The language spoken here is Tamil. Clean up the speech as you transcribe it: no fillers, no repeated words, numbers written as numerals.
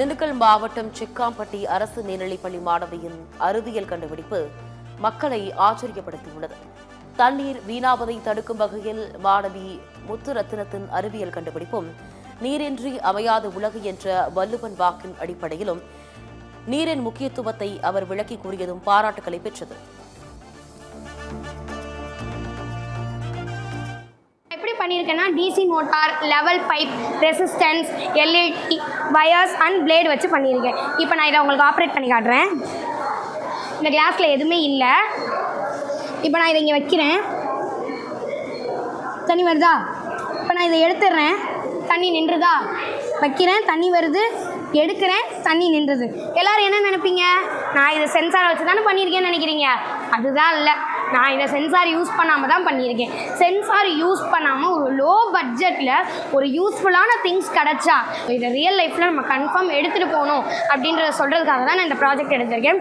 திண்டுக்கல் மாவட்டம் சிக்காம்பட்டி அரசு மேல்நிலைப்பள்ளி மாணவியின் அறிவியல் கண்டுபிடிப்பு மக்களை ஆச்சரியப்படுத்தியுள்ளது. தண்ணீர் வீணாவதை தடுக்கும் வகையில் மாணவி முத்துரத்தினத்தின் அறிவியல் கண்டுபிடிப்பும் நீரின்றி அமையாத உலகு என்ற வள்ளுவன் வாக்கின் அடிப்படையிலும் நீரின் முக்கியத்துவத்தை அவர் விளக்கி கூறியதும் பாராட்டுக்களை பெற்றது. எப்படி பண்ணியிருக்கேன்னா DC motor, level pipe, resistance, LED wires and blade வச்சு பண்ணியிருக்கேன். இப்போ நான் இதை உங்களுக்கு ஆப்ரேட் பண்ணி காட்டுறேன். இந்த கிளாஸில் எதுவுமே இல்லை. இப்போ நான் இதை இங்கே வைக்கிறேன், தண்ணி வருதா? இப்போ நான் இதை எடுத்துடுறேன், தண்ணி நின்றுதா? வைக்கிறேன், தண்ணி வருது, எடுக்கிறேன், தண்ணி நின்றுது. எல்லோரும் என்ன நினைப்பீங்க? நான் இதை சென்சாரை வச்சு தானே பண்ணியிருக்கேன்னு நினைக்கிறீங்க. அதுதான் இல்லை, நான் இதை சென்சார் யூஸ் பண்ணாமல் தான் பண்ணியிருக்கேன். சென்சார் யூஸ் பண்ணாமல் ஒரு லோ பட்ஜெட்டில் ஒரு யூஸ்ஃபுல்லான திங்ஸ் கிடச்சா இதை ரியல் லைஃப்பில் நம்ம கன்ஃபார்ம் எடுத்துகிட்டு போகணும் அப்படின்றத சொல்கிறதுக்காக தான் நான் இந்த ப்ராஜெக்ட் எடுத்திருக்கேன்.